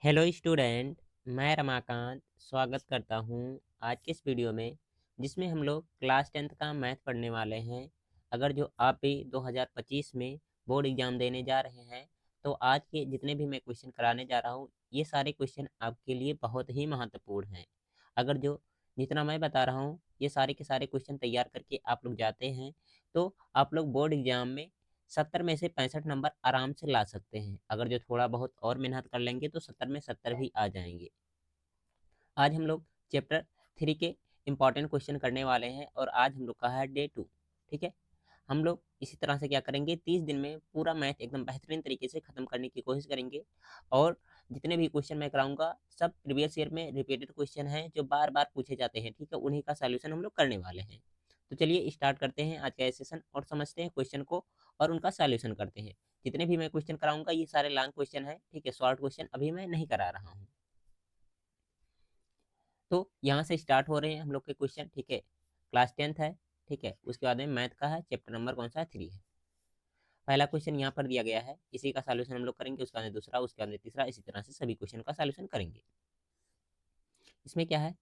Hello student, मैं रमाकांत स्वागत करता हूं आज के इस वीडियो में, जिसमें हम लोग क्लास 10th का मैथ पढ़ने वाले हैं। अगर जो आप भी 2025 में बोर्ड एग्जाम देने जा रहे हैं, तो आज के जितने भी मैं क्वेश्चन कराने जा रहा हूं, ये सारे क्वेश्चन आपके लिए बहुत ही महत्वपूर्ण हैं। अगर जो जितना मैं बता रहा हूं, ये सारे के सारे क्वेश्चन तैयार करके आप लोग जाते हैं, तो आप लोग बोर्ड एग्जाम में 70 में से 65 नंबर आराम से ला सकते हैं। अगर जो थोड़ा बहुत और मेहनत कर लेंगे तो 70 में 70 भी आ जाएंगे। आज हम लोग चैप्टर 3 के इम्पॉर्टेंट क्वेश्चन करने वाले हैं और आज हम लोग का है डे 2। ठीक है, हम लोग इसी तरह से क्या करेंगे, 30 दिन में पूरा मैथ एकदम बेहतरीन तरीके से खत्म करने की कोशिश करेंगे। और जितने भी क्वेश्चन मैं कराऊंगा, सब प्रीवियस ईयर में रिपीटेड क्वेश्चन हैं जो बार बार पूछे जाते हैं। ठीक है, उन्हीं का सॉल्यूशन हम लोग करने वाले हैं। तो चलिए स्टार्ट करते हैं आज का सेशन और समझते हैं क्वेश्चन को और उनका सॉल्यूशन करते हैं। जितने भी मैं क्वेश्चन कराऊंगा, ये सारे लॉन्ग क्वेश्चन है। ठीक है, शॉर्ट क्वेश्चन अभी मैं नहीं करा रहा हूँ। तो यहाँ से स्टार्ट हो रहे हैं हम लोग के क्वेश्चन। ठीक है, क्लास 10th है। ठीक है, उसके बाद में मैथ का है, चैप्टर नंबर कौन सा है, 3 है। पहला क्वेश्चन यहाँ पर दिया गया है, इसी का सॉल्यूशन हम लोग करेंगे। उसके बाद दूसरा, उसके बाद तीसरा, इसी तरह से सभी क्वेश्चन का सॉल्यूशन करेंगे। इसमें क्या है,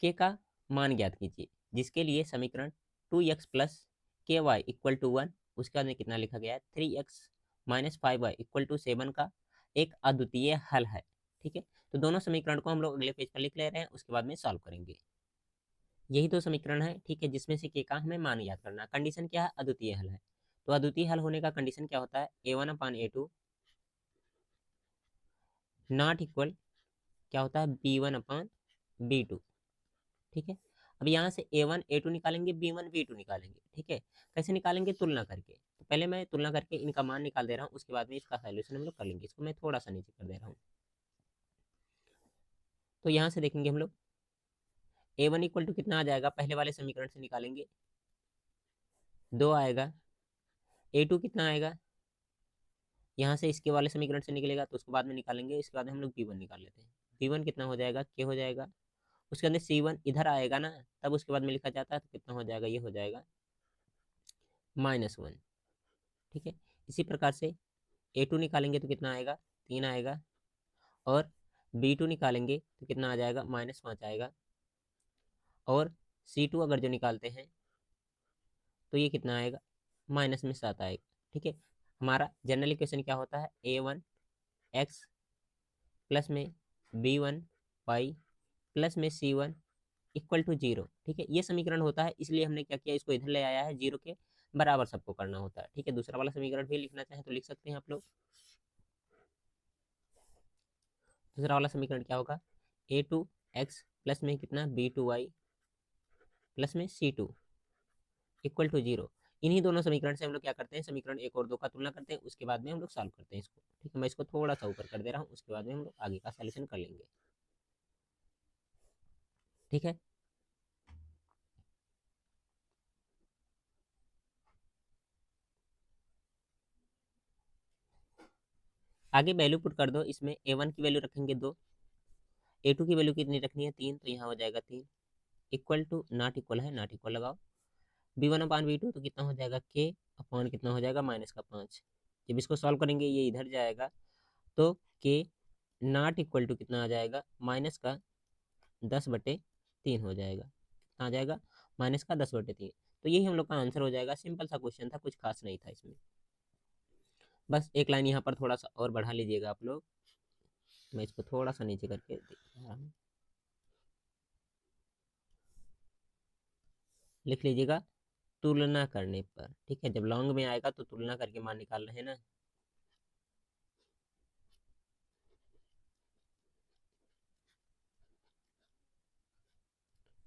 के का मान ज्ञात कीजिए, जिसके लिए समीकरण 2x प्लस के वाई इक्वल टू 1, उसके बाद में कितना लिखा गया है, 3x minus 5y equal to 7 का एक अद्वितीय हल है। ठीक है, तो दोनों समीकरण को हम लोग अगले पेज पर लिख ले रहे हैं, उसके बाद में सॉल्व करेंगे। यही तो समीकरण है। ठीक है, जिसमें से के का हमें मान याद करना। कंडीशन क्या है, अद्वितीय हल है। तो अद्वितीय हल होने का कंडीशन क्या होता है, a1/a2 नॉट इक्वल क्या होता है, b1/b2। ठीक है, अब यहाँ से a1 a2 निकालेंगे, b1 b2 निकालेंगे। ठीक है, कैसे निकालेंगे, तुलना करके। तो पहले मैं तुलना करके इनका मान निकाल दे रहा हूँ, उसके बाद में इसका सॉल्यूशन हम लोग कर लेंगे। इसको मैं थोड़ा सा नीचे कर दे रहा हूँ। तो यहाँ से देखेंगे हम लोग, a1 इक्वल टू कितना आ जाएगा, पहले वाले समीकरण से निकालेंगे, 2 आएगा। a2 कितना आएगा, यहाँ से इसके वाले समीकरण से निकलेगा, तो उसको बाद में निकालेंगे। इसके बाद हम लोग b1 निकाल लेते हैं। b1 कितना हो जाएगा, k हो जाएगा। उसके अंदर c1 इधर आएगा ना, तब उसके बाद में लिखा जाता है, तो कितना हो जाएगा, ये हो जाएगा -1। ठीक है, इसी प्रकार से a2 निकालेंगे तो कितना आएगा, 3 आएगा। और b2 निकालेंगे तो कितना आ जाएगा, -5 आएगा। और c2 अगर जो निकालते हैं तो ये कितना आएगा, माइनस में 7 आएगा। ठीक है, हमारा जनरल इक्वेशन क्या होता है, a1x प्लस में b1y प्लस में c1 इक्वल टू 0। ठीक है, ये समीकरण होता है, इसलिए हमने क्या किया, इसको इधर ले आया है, 0 के बराबर सबको करना होता है। ठीक है, दूसरा वाला समीकरण भी लिखना चाहें तो लिख सकते हैं आप लोग। दूसरा वाला समीकरण क्या होगा, a2x प्लस में कितना, b2y प्लस में c2 इक्वल टू 0। इन्हीं दोनों समीकरण से हम लोग क्या करते हैं, समीकरण 1 और 2 का तुलना करते हैं, उसके बाद में हम लोग सॉल्व करते हैं इसको। ठीक है, मैं इसको थोड़ा सा ऊपर कर दे रहा हूँ, उसके बाद में हम लोग आगे का सॉल्यूशन कर लेंगे। ठीक है, आगे वैल्यू पुट कर दो। इसमें a1 की वैल्यू रखेंगे 2, a2 की वैल्यू कितनी रखनी है, 3, तो यहाँ हो जाएगा 3 इक्वल टू, नॉट इक्वल है, नॉट इक्वल लगाओ, b1/b2 तो कितना हो जाएगा, k अपॉन कितना हो जाएगा, -5। जब इसको सॉल्व करेंगे, ये इधर जाएगा, तो k नॉट इक्वल टू कितना आ जाएगा, माइनस का 10/3 हो जाएगा। कितना आ जाएगा, -10/3। तो यही हम लोग का आंसर हो जाएगा। सिंपल सा क्वेश्चन था, कुछ खास नहीं था इसमें। बस एक लाइन यहाँ पर थोड़ा सा और बढ़ा लीजिएगा आप लोग। मैं इसको थोड़ा सा नीचे करके दिखा रहा हूँ, लिख लीजिएगा, तुलना करने पर। ठीक है, जब लॉन्ग में आएगा तो तुलना करके मान निकाल रहे हैं ना।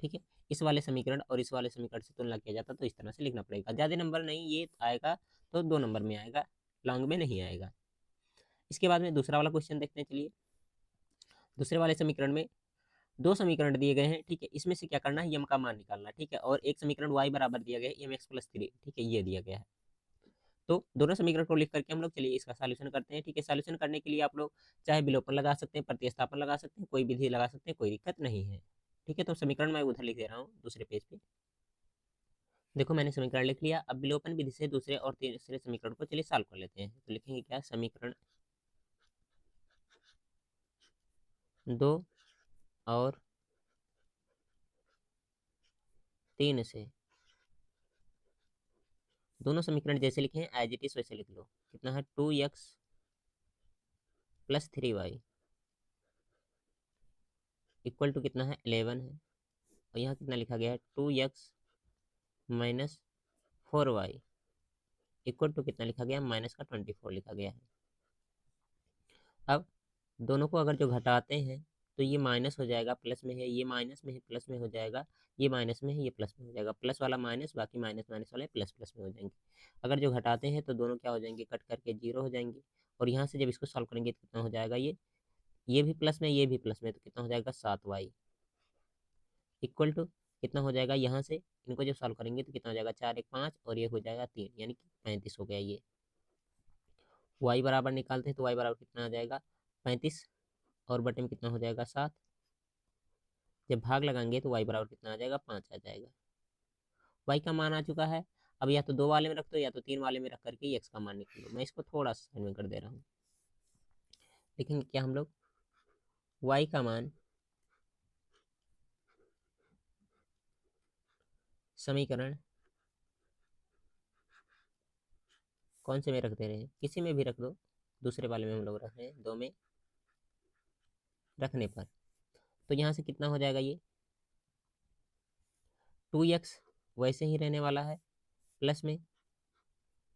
ठीक है, इस वाले समीकरण और इस वाले समीकरण से तुलना किया जाता तो इस तरह से लिखना पड़ेगा। ज़्यादा नंबर नहीं, ये आएगा तो 2 नंबर में आएगा, लॉन्ग में नहीं आएगा। इसके बाद में दूसरा वाला क्वेश्चन देखते हैं। चलिए, दूसरे वाले समीकरण में 2 समीकरण दिए गए हैं। ठीक है, इसमें से क्या करना है, यम का मान निकालना है। ठीक है, और एक समीकरण y बराबर दिया गया है mx+3। ठीक है, ये दिया गया है। तो दोनों समीकरण को लिख करके हम लोग चलिए इसका सॉल्यूशन करते हैं। ठीक है, सॉल्यूशन करने के लिए आप लोग चाहे विलोपन लगा सकते हैं, प्रतिस्थापन लगा सकते हैं, कोई विधि लगा सकते हैं, कोई दिक्कत नहीं है। ठीक है, तो समीकरण मैं उधर लिख दे रहा हूँ दूसरे पेज पे। देखो, मैंने समीकरण लिख लिया। अब विलोपन विधि से दूसरे और तीसरे समीकरण को चलिए सॉल्व कर लेते हैं। तो लिखेंगे क्या, समीकरण 2 और 3 से। दोनों समीकरण जैसे लिखे हैं एज इट इज वैसे लिख लो। कितना है 2x plus 3y equal to कितना है 11 है। और यहाँ कितना लिखा गया है 2x minus 4y equal to कितना लिखा गया माइनस का 24 लिखा गया है। अब दोनों को अगर जो घटाते हैं तो ये माइनस हो जाएगा, प्लस में है, ये माइनस में है, प्लस में हो जाएगा, ये माइनस में है, ये प्लस में हो जाएगा, प्लस वाला माइनस, बाकी माइनस माइनस वाले प्लस प्लस में हो जाएंगे। अगर जो घटाते हैं तो दोनों क्या हो जाएंगे, कट करके जीरो हो जाएंगे। और यहाँ से जब इसको सॉल्व करेंगे तो कितना हो जाएगा, ये भी प्लस में, ये भी प्लस में, तो कितना हो जाएगा 7y इक्वल टू कितना हो जाएगा, यहाँ से इनको जब सॉल्व करेंगे तो कितना हो जाएगा 4 1 5 और ये हो जाएगा 3, यानी कि 35 हो गया ये। y बराबर निकालते हैं तो y बराबर कितना आ जाएगा 35 और बटे में कितना हो जाएगा 7। जब भाग लगाएंगे तो y बराबर कितना आ जाएगा 5 आ जाएगा। y का मान आ चुका है। अब या तो 2 वाले में रख दो या तो 3 वाले में रख करके x का मान निकाल लो। मैं इसको थोड़ा सा साइड में कर दे रहा हूँ। देखेंगे क्या हम लोग y का मान समीकरण कौन से में रख दे रहे हैं, किसी में भी रख दो, दूसरे वाले में हम लोग रख रहे हैं 2 में रखने पर। तो यहाँ से कितना हो जाएगा, ये 2x वैसे ही रहने वाला है प्लस में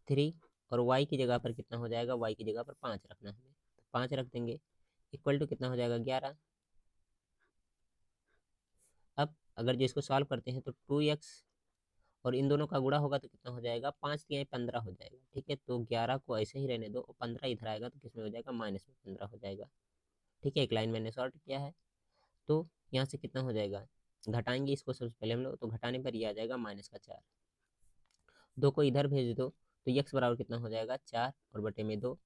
3 और y की जगह पर कितना हो जाएगा, y की जगह पर 5 रखना है हमें, तो 5 रख देंगे इक्वल टू कितना हो जाएगा 11। अब अगर जो इसको सॉल्व करते हैं तो 2x और इन दोनों का गुणा होगा तो कितना हो जाएगा 5 3 15 हो जाएगा। ठीक है, तो 11 को ऐसे ही रहने दो और 15 इधर आएगा तो किस में हो जाएगा माइनस में 15 हो जाएगा। ठीक है, एक लाइन मैंने शॉर्ट किया है। तो यहाँ से कितना हो जाएगा, घटाएंगे इसको सबसे पहले हम लोग, तो घटाने पर ये आ जाएगा माइनस का 4। 2 को इधर भेज दो तो x बराबर कितना हो जाएगा 4 और बटे में 2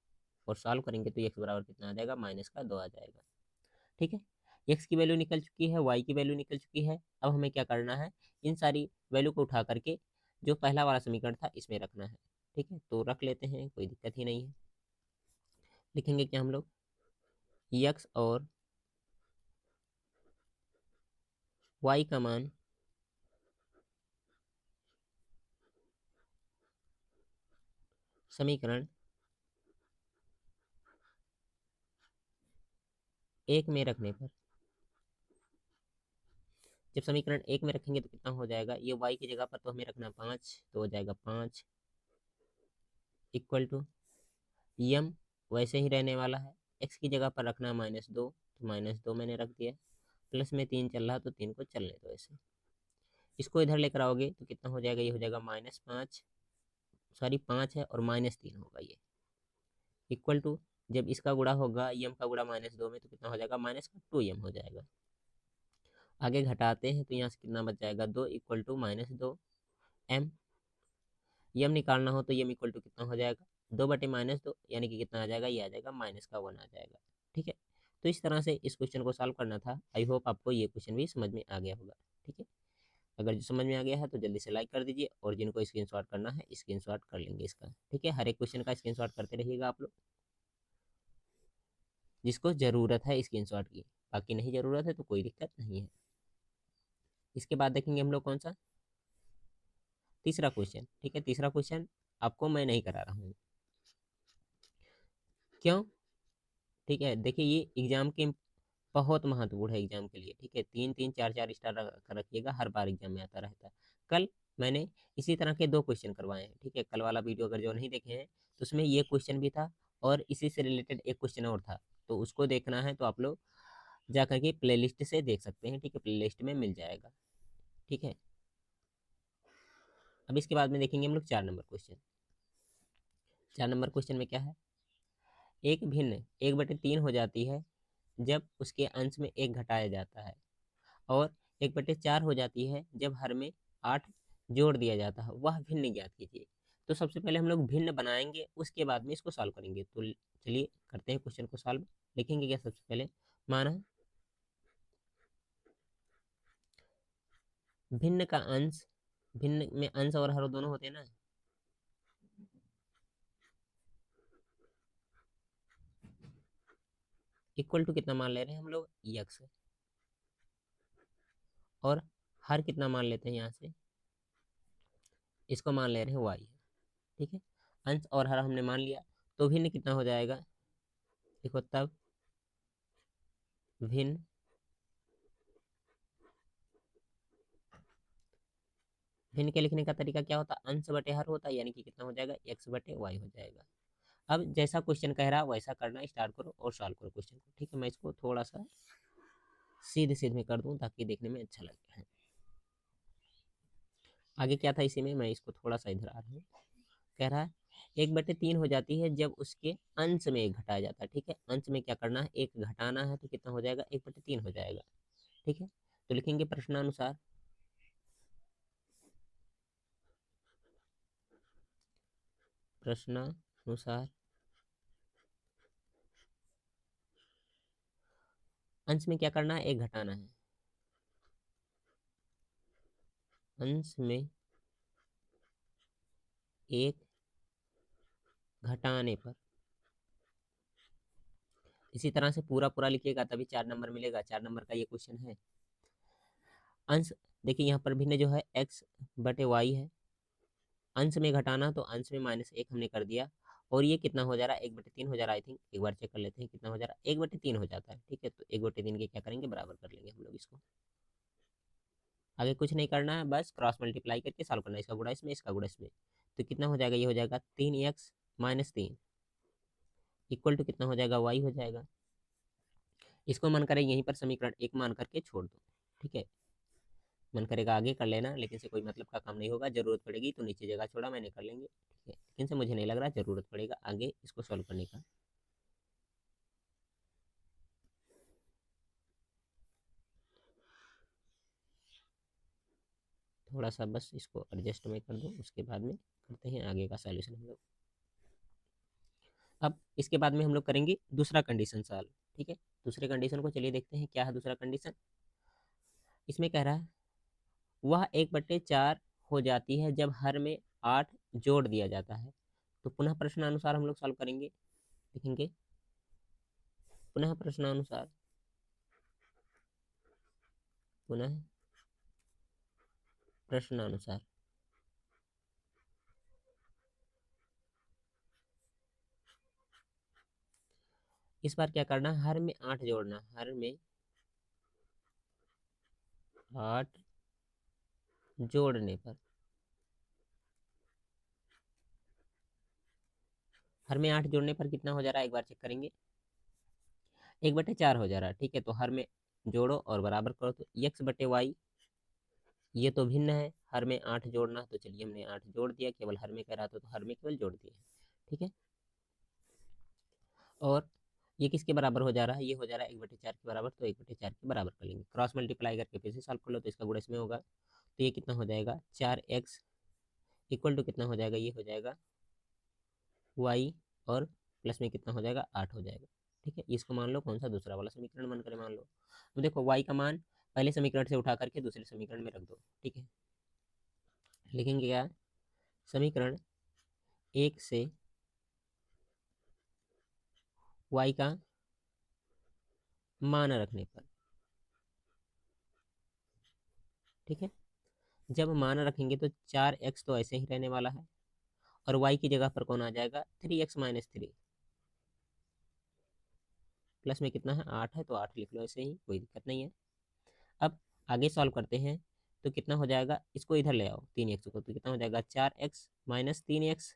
और सॉल्व करेंगे तो x बराबर कितना आ जाएगा माइनस का 2 आ जाएगा। ठीक है, x की वैल्यू निकल चुकी है, y की वैल्यू निकल चुकी है। अब हमें क्या करना है, इन सारी वैल्यू को उठा करके जो पहला वाला समीकरण था इसमें रखना है। ठीक है, तो रख लेते हैं, कोई दिक्कत ही नहीं है। लिखेंगे क्या हम लोग, x और y का मान समीकरण 1 में रखने पर, जब समीकरण 1 में रखेंगे तो कितना हो जाएगा, ये y की जगह पर तो हमें रखना 5, तो हो जाएगा 5 इक्वल टू यम वैसे ही रहने वाला है, x की जगह पर रखना -2, तो -2 मैंने रख दिया, प्लस में 3 चल रहा तो 3 को चलने दो ऐसे। इसको इधर लेकर आओगे तो कितना हो जाएगा, ये हो जाएगा -5, सॉरी 5 है और -3 होगा ये इक्वल टू, जब इसका गुणा होगा यम का गुणा -2 में तो कितना हो जाएगा माइनस का 2m हो जाएगा। आगे घटाते हैं तो यहाँ से कितना बच जाएगा 2 इक्वल टू -2m। यम निकालना हो तो यम इक्वल टू कितना हो जाएगा 2 बटे -2, यानी कि कितना आ जाएगा, ये आ जाएगा माइनस का 1 आ जाएगा। ठीक है, तो इस तरह से इस क्वेश्चन को सॉल्व करना था। आई होप आपको ये क्वेश्चन भी समझ में आ गया होगा। ठीक है, अगर जो समझ में आ गया है तो जल्दी से लाइक कर दीजिए और जिनको स्क्रीनशॉट करना है स्क्रीनशॉट कर लेंगे इसका। ठीक है, हर एक क्वेश्चन का स्क्रीनशॉट करते रहिएगा आप लोग, जिसको ज़रूरत है स्क्रीनशॉट की, बाकी नहीं ज़रूरत है तो कोई दिक्कत नहीं है। इसके बाद देखेंगे हम लोग कौन सा, तीसरा क्वेश्चन। ठीक है, तीसरा क्वेश्चन आपको मैं नहीं करा रहा हूँ, क्यों? ठीक है, देखिए ये एग्जाम के बहुत महत्वपूर्ण है एग्जाम के लिए। ठीक है, 3 3 4 4 स्टार रखिएगा, हर बार एग्जाम में आता रहता है। कल मैंने इसी तरह के 2 क्वेश्चन करवाए हैं। ठीक है, कल वाला वीडियो अगर जो नहीं देखे हैं तो उसमें ये क्वेश्चन भी था और इसी से रिलेटेड एक क्वेश्चन और था, तो उसको देखना है तो आप लोग जा करके प्लेलिस्ट से देख सकते हैं। ठीक है, प्लेलिस्ट में मिल जाएगा। ठीक है, अब इसके बाद में देखेंगे हम लोग 4 नंबर क्वेश्चन। 4 नंबर क्वेश्चन में क्या है, एक भिन्न 1/3 हो जाती है जब उसके अंश में 1 घटाया जाता है, और 1/4 हो जाती है जब हर में 8 जोड़ दिया जाता है, वह भिन्न ज्ञात कीजिए। तो सबसे पहले हम लोग भिन्न बनाएंगे, उसके बाद में इसको सॉल्व करेंगे। तो चलिए करते हैं क्वेश्चन को सॉल्व। लिखेंगे क्या सबसे पहले, माना भिन्न का अंश, भिन्न में अंश और हर दोनों होते हैं ना, इक्वल टू कितना मान ले रहे हैं हम लोग, एक्स, और हर कितना मान लेते हैं यहाँ से, इसको मान ले रहे हैं वाई, ठीक है। अंश और हर हमने मान लिया, तो भिन्न कितना हो जाएगा, देखो तब भिन्न भिन्न के लिखने का तरीका क्या होता है, अंश बटे हर होता है, यानी कि कितना हो जाएगा, एक्स बटे वाई हो जाएगा। अब जैसा क्वेश्चन कह रहा है वैसा करना स्टार्ट करो और सॉल्व करो क्वेश्चन को, ठीक है। मैं इसको थोड़ा सा सीधे सीधे में कर दूं ताकि देखने में अच्छा लगे। आगे क्या था इसी में, मैं इसको थोड़ा सा इधर आ रहा हूँ। कह रहा है 1/3 हो जाती है जब उसके अंश में एक घटाया जाता है, ठीक है। अंश में क्या करना है, एक घटाना है, तो कितना हो जाएगा, 1/3 हो जाएगा, ठीक है। तो लिखेंगे प्रश्नानुसार, प्रश्नानुसार अंश में क्या करना है, एक घटाना है, अंश में एक घटाने पर, इसी तरह से पूरा पूरा लिखिएगा तभी 4 नंबर मिलेगा, 4 नंबर का ये क्वेश्चन है। अंश देखिए यहाँ पर भिन्न जो है एक्स बटे वाई है, अंश में घटाना तो अंश में -1 हमने कर दिया, और ये कितना हो जा रहा है, 1/3 हो जा रहा है। आई थिंक एक बार चेक कर लेते हैं कितना हो जा रहा है, 1/3 हो जाता है, ठीक है। तो 1/3 के क्या करेंगे, बराबर कर लेंगे हम लोग इसको। आगे कुछ नहीं करना है, बस क्रॉस मल्टीप्लाई करके सॉल्व करना है, इसका गुणा इसमें, इसका गुणा इसमें। तो कितना हो जाएगा, ये हो जाएगा 3x - 3 इक्वल टू कितना हो जाएगा, y हो जाएगा। इसको मन करे यहीं पर समीकरण 1 मान करके छोड़ दो, ठीक है। मन करेगा आगे कर लेना, लेकिन से कोई मतलब का काम नहीं होगा, जरूरत पड़ेगी तो नीचे जगह छोड़ा मैंने कर लेंगे, ठीक है। लेकिन से मुझे नहीं लग रहा जरूरत पड़ेगा आगे इसको सॉल्व करने का। थोड़ा सा बस इसको एडजस्ट में कर दो, उसके बाद में करते हैं आगे का सॉल्यूशन हम लोग। अब इसके बाद में हम लोग करेंगे दूसरा कंडीशन सॉल्व, ठीक है। दूसरे कंडीशन को चलिए देखते हैं क्या है दूसरा कंडीशन। इसमें कह रहा है वह 1/4 हो जाती है जब हर में 8 जोड़ दिया जाता है। तो पुनः प्रश्नानुसार हम लोग सॉल्व करेंगे, लिखेंगे पुनः प्रश्नानुसार, पुनः प्रश्नानुसार इस बार क्या करना है, हर में 8 जोड़ना, हर में 8 जोड़ने पर, हर में 8 जोड़ने पर कितना हो जा रहा है, एक बार चेक करेंगे, 1/4 हो जा रहा है, ठीक है। तो हर में जोड़ो और बराबर करो, तो x बटे वाई, ये तो भिन्न है, हर में 8 जोड़ना, तो चलिए हमने 8 जोड़ दिया, केवल हर में कह रहा था तो हर में केवल जोड़ दिया, ठीक है। और ये किसके बराबर हो जा रहा है, ये हो जा रहा है 1/4 के बराबर, तो 1/4 के बराबर कर लेंगे, क्रॉस मल्टीप्लाई करके फिर से सॉल्व कर लो, तो इसका गुणा इसमें होगा, तो ये कितना हो जाएगा, 4x इक्वल टू कितना हो जाएगा, ये हो जाएगा y, और प्लस में कितना हो जाएगा, 8 हो जाएगा, ठीक है। इसको मान लो कौन सा, दूसरा वाला समीकरण मन करे मान लो। तो देखो y का मान पहले समीकरण से उठा करके दूसरे समीकरण में रख दो, ठीक है। लिखेंगे क्या, समीकरण 1 से y का मान रखने पर, ठीक है। जब मान रखेंगे तो 4x तो ऐसे ही रहने वाला है, और y की जगह पर कौन आ जाएगा, 3x - 3, प्लस में कितना है, 8 है, तो 8 लिख लो ऐसे ही, कोई दिक्कत नहीं है। अब आगे सॉल्व करते हैं, तो कितना हो जाएगा, इसको इधर ले आओ 3x को, तो कितना हो जाएगा, 4x - 3x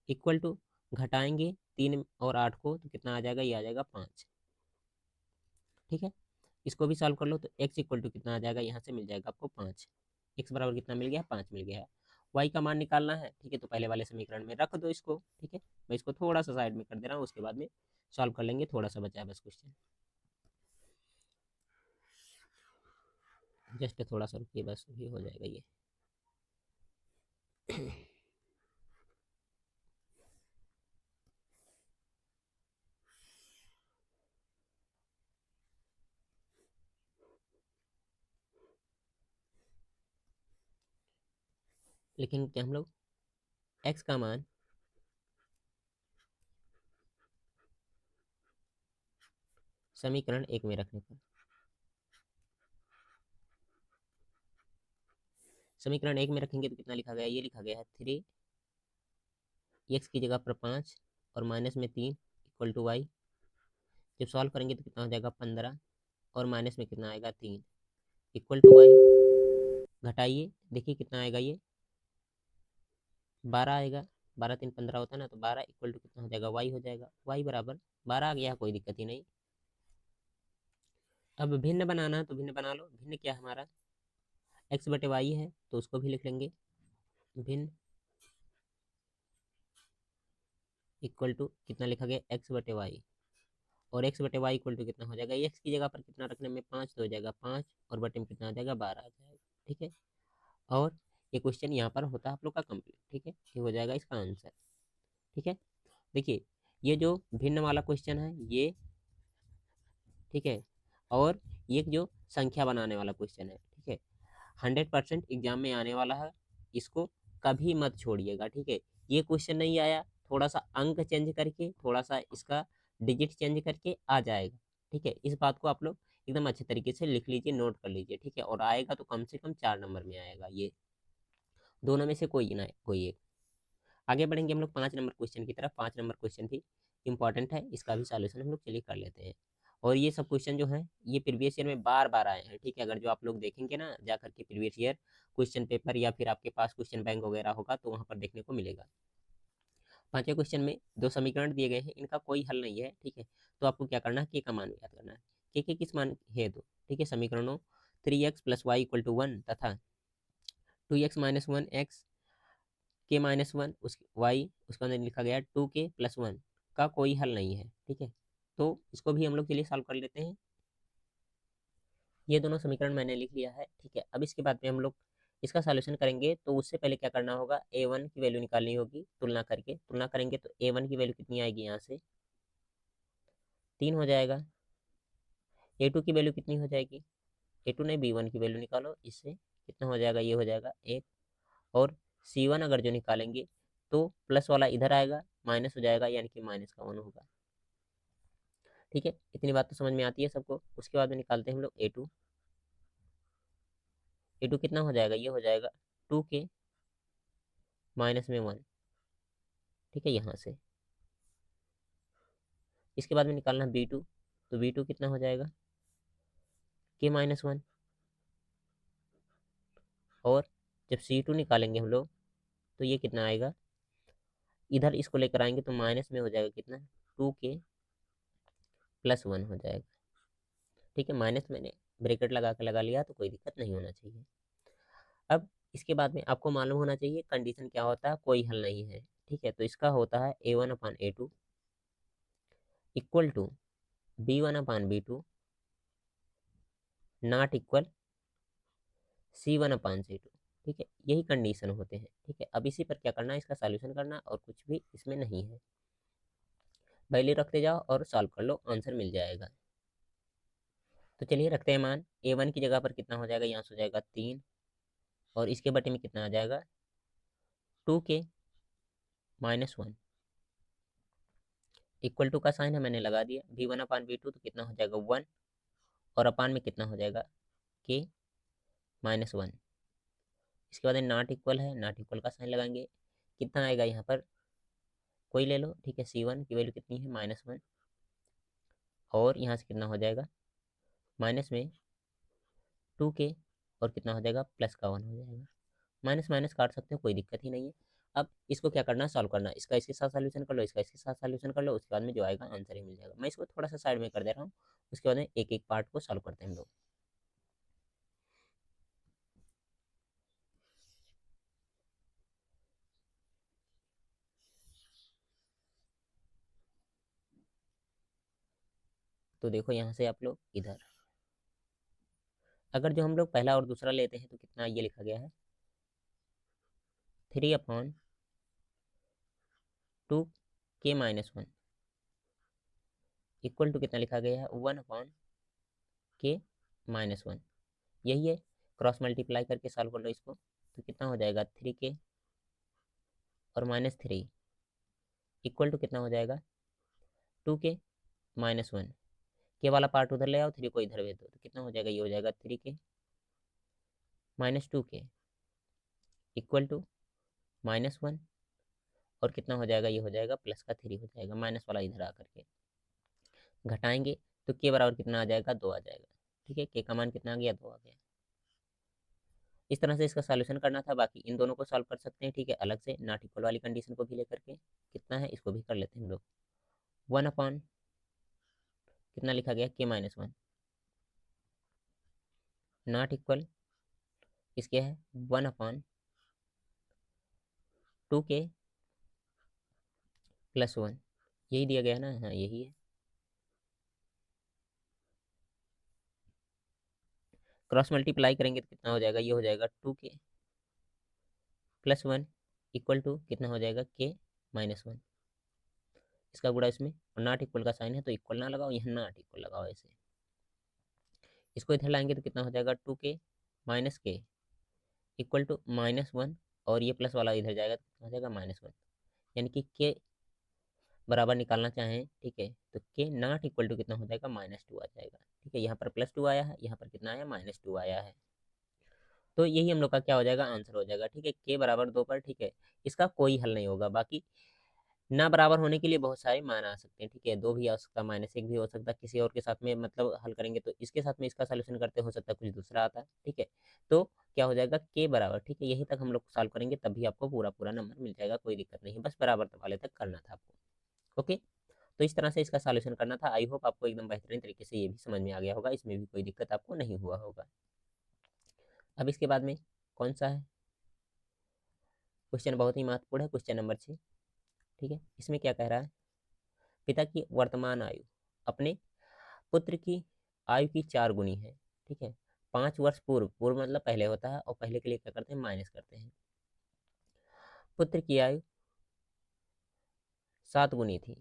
इक्वल टू, घटाएंगे 3 और 8 को तो कितना आ जाएगा, ये आ जाएगा 5, ठीक है। इसको भी सॉल्व कर लो, तो x इक्वल टू कितना आ जाएगा, यहाँ से मिल जाएगा आपको 5, x बराबर कितना मिल गया, 5 मिल गया है। y का मान निकालना है, ठीक है, तो पहले वाले समीकरण में रख दो इसको, ठीक है। मैं इसको थोड़ा सा साइड में कर दे रहा हूँ, उसके बाद में सॉल्व कर लेंगे, थोड़ा सा बचा है बस क्वेश्चन, जस्ट थोड़ा सा रुकिए, बस भी हो जाएगा ये। लिखेंगे क्या हम लोग, x का मान समीकरण 1 में रखने पर। समीकरण 1 में रखेंगे तो कितना लिखा गया, ये लिखा गया है 3x की जगह पर 5 और माइनस में 3 इक्वल टू y। जब सॉल्व करेंगे तो कितना हो जाएगा 15 और माइनस में कितना आएगा 3 इक्वल टू y। घटाइए, देखिए कितना आएगा, ये 12 आएगा। 12 3 15 होता है ना, तो 12 इक्वल टू कितना हो जाएगा, y हो जाएगा। y बराबर 12 आ गया, कोई दिक्कत ही नहीं। अब भिन्न बनाना तो भिन्न बना लो। भिन्न क्या हमारा x बटे वाई है, तो उसको भी लिख लेंगे। भिन्न इक्वल टू कितना लिखा गया, x बटे वाई। और x बटे वाई इक्वल टू कितना हो जाएगा, x की जगह पर कितना रखने में 5 तो हो जाएगा 5 और बटे में कितना आ जाएगा 12 आ जाएगा। ठीक है, और ये क्वेश्चन यहाँ पर होता है आप लोग का कंप्लीट। ठीक है, ये हो जाएगा इसका आंसर। ठीक है, देखिए ये जो भिन्न वाला क्वेश्चन है ये, ठीक है, और ये जो संख्या बनाने वाला क्वेश्चन है, ठीक है, 100% एग्जाम में आने वाला है, इसको कभी मत छोड़िएगा। ठीक है, ये क्वेश्चन नहीं आया, थोड़ा सा अंक चेंज करके, थोड़ा सा इसका डिजिट चेंज करके आ जाएगा। ठीक है, इस बात को आप लोग एकदम अच्छे तरीके से लिख लीजिए, नोट कर लीजिए। ठीक है, और आएगा तो कम से कम 4 नंबर में आएगा, ये दोनों में से कोई ना कोई एक। आगे बढ़ेंगे हम लोग 5 नंबर क्वेश्चन की तरफ। 5 नंबर क्वेश्चन भी इंपॉर्टेंट है, इसका भी सॉल्यूशन हम लोग चलिए कर लेते हैं। और ये सब क्वेश्चन जो हैं ये प्रीवियस ईयर में बार बार आए हैं। ठीक है, अगर जो आप लोग देखेंगे ना जा करके प्रीवियस ईयर क्वेश्चन पेपर, या फिर आपके पास क्वेश्चन बैंक वगैरह होगा तो वहाँ पर देखने को मिलेगा। 5वें क्वेश्चन में 2 समीकरण दिए गए हैं, इनका कोई हल नहीं है। ठीक है, तो आपको क्या करना है, के का मान याद करना है। के किस मान है दो। ठीक है, समीकरणों 3x plus Y equal to 1 तथा 2x माइनस 1x के माइनस 1 उस वाई उसका अंदर लिखा गया 2k प्लस 1 का कोई हल नहीं है। ठीक है, तो इसको भी हम लोग चलिए सॉल्व कर लेते हैं। ये दोनों समीकरण मैंने लिख लिया है। ठीक है, अब इसके बाद में हम लोग इसका सॉल्यूशन करेंगे, तो उससे पहले क्या करना होगा, a1 की वैल्यू निकालनी होगी। तुलना करके, तुलना करेंगे तो a1 की वैल्यू कितनी आएगी, यहाँ से 3 हो जाएगा। a2 की वैल्यू कितनी हो जाएगी, a2 ने b1 की वैल्यू निकालो, इससे कितना हो जाएगा, ये हो जाएगा 1। और c1 अगर जो निकालेंगे तो प्लस वाला इधर आएगा, माइनस हो जाएगा, यानी कि माइनस का 1 होगा। ठीक है, इतनी बात तो समझ में आती है सबको। उसके बाद में निकालते हैं हम लोग a2। a2 कितना हो जाएगा, ये हो जाएगा 2k माइनस में 1। ठीक है, यहाँ से इसके बाद में निकालना b2, तो b2 कितना हो जाएगा, k माइनस 1। और जब c2 निकालेंगे हम लोग तो ये कितना आएगा, इधर इसको लेकर आएंगे तो माइनस में हो जाएगा कितना, 2k प्लस 1 हो जाएगा। ठीक है, माइनस मैंने ब्रैकेट लगा के लगा लिया तो कोई दिक्कत नहीं होना चाहिए। अब इसके बाद में आपको मालूम होना चाहिए कंडीशन क्या होता है, कोई हल नहीं है। ठीक है, तो इसका होता है a1/a2 equal to b1/b2 not equal c1/c2। ठीक है, यही कंडीशन होते हैं। ठीक है, अब इसी पर क्या करना है, इसका सॉल्यूशन करना, और कुछ भी इसमें नहीं है। वैल्यू रखते जाओ और सॉल्व कर लो, आंसर मिल जाएगा। तो चलिए रखते हैं मान, a1 की जगह पर कितना हो जाएगा, यहाँ से हो जाएगा 3 और इसके बटे में कितना आ जाएगा 2k माइनस 1 इक्वल टू का साइन है मैंने लगा दिया। b1/b2 तो कितना हो जाएगा 1 और अपान में कितना हो जाएगा k माइनस 1। इसके बाद नॉट इक्वल है, नॉट इक्वल का साइन लगाएंगे, कितना आएगा यहाँ पर कोई ले लो। ठीक है, c1 की वैल्यू कितनी है -1 और यहाँ से कितना हो जाएगा माइनस में 2k और कितना हो जाएगा प्लस का 1 हो जाएगा। माइनस माइनस काट सकते हो, कोई दिक्कत ही नहीं है। अब इसको क्या करना है, सॉल्व करना है। इसका इसके साथ सॉल्यूशन कर लो, इसका इसके साथ सॉल्यूशन कर लो, उसके बाद में जो आएगा आंसर ही मिल जाएगा। मैं इसको थोड़ा सा साइड में कर दे रहा हूँ, उसके बाद में एक एक पार्ट को सॉल्व करते हैं हम लोग। तो देखो यहाँ से आप लोग इधर, अगर जो हम लोग पहला और दूसरा लेते हैं तो कितना ये लिखा गया है 3/2k-1 इक्वल टू कितना लिखा गया है 1/k-1। यही है, क्रॉस मल्टीप्लाई करके सॉल्व कर लो इसको, तो कितना हो जाएगा 3k और -3 इक्वल टू कितना हो जाएगा 2k-1। के वाला पार्ट उधर ले आओ, 3 को इधर भेज दो, तो कितना हो जाएगा, ये हो जाएगा 3k minus 2k equal to -1, और कितना हो जाएगा, ये हो जाएगा प्लस का 3 हो जाएगा, माइनस वाला इधर आकर के घटाएंगे तो के बराबर कितना आ जाएगा, 2 आ जाएगा। ठीक है, के का मान कितना आ गया, 2 आ गया। इस तरह से इसका सॉल्यूशन करना था। बाकी इन दोनों को सॉल्व कर सकते हैं, ठीक है, अलग से नॉट इक्वल वाली कंडीशन को भी लेकर के। कितना है, इसको भी कर लेते हैं हम लोग। 1 अपॉन कितना लिखा गया, k-1 नॉट इक्वल इसके है 1/2k + 1, यही दिया गया है ना, हाँ यही है। क्रॉस मल्टीप्लाई करेंगे तो कितना हो जाएगा, ये हो जाएगा 2k + 1 इक्वल टू कितना हो जाएगा, k-1। इसका गुणा इसमें, और नॉट इक्वल का साइन है तो इक्वल ना लगाओ, यहाँ नॉट इक्वल लगाओ ऐसे। इसको इधर लाएंगे तो कितना हो जाएगा, 2k - k इक्वल टू -1, और ये प्लस वाला इधर जाएगा तो कितना हो जाएगा, -1। यानी कि के बराबर निकालना चाहें, ठीक है, तो के नॉट इक्वल टू कितना हो जाएगा, -2 आ जाएगा। ठीक है, यहाँ पर +2 आया है, यहाँ पर कितना आया, -2 आया है। तो यही हम लोग का क्या हो जाएगा, आंसर हो जाएगा। ठीक है, के बराबर 2 पर, ठीक है, इसका कोई हल नहीं होगा। बाकी ना बराबर होने के लिए बहुत सारे मान आ सकते हैं। ठीक है, 2 भी आ सकता है, -1 भी हो सकता है, किसी और के साथ में मतलब हल करेंगे तो इसके साथ में इसका सोल्यूशन करते हो सकता है कुछ दूसरा आता है। ठीक है, तो क्या हो जाएगा, के बराबर, ठीक है, यही तक हम लोग सॉल्व करेंगे तब भी आपको पूरा पूरा नंबर मिल जाएगा, कोई दिक्कत नहीं है, बस बराबर वाले तक करना था आपको। ओके, तो इस तरह से इसका सॉल्यूशन करना था। आई होप आपको एकदम बेहतरीन तरीके से ये भी समझ में आ गया होगा, इसमें भी कोई दिक्कत आपको नहीं हुआ होगा। अब इसके बाद में कौन सा है क्वेश्चन, बहुत ही महत्वपूर्ण है, क्वेश्चन नंबर 6। ठीक है, इसमें क्या कह रहा है, पिता की वर्तमान आयु अपने पुत्र की आयु की 4 गुनी है। ठीक है, 5 वर्ष पूर्व, पूर्व मतलब पहले होता है, और पहले के लिए क्या करते हैं, माइनस करते हैं। पुत्र की आयु 7 गुनी थी,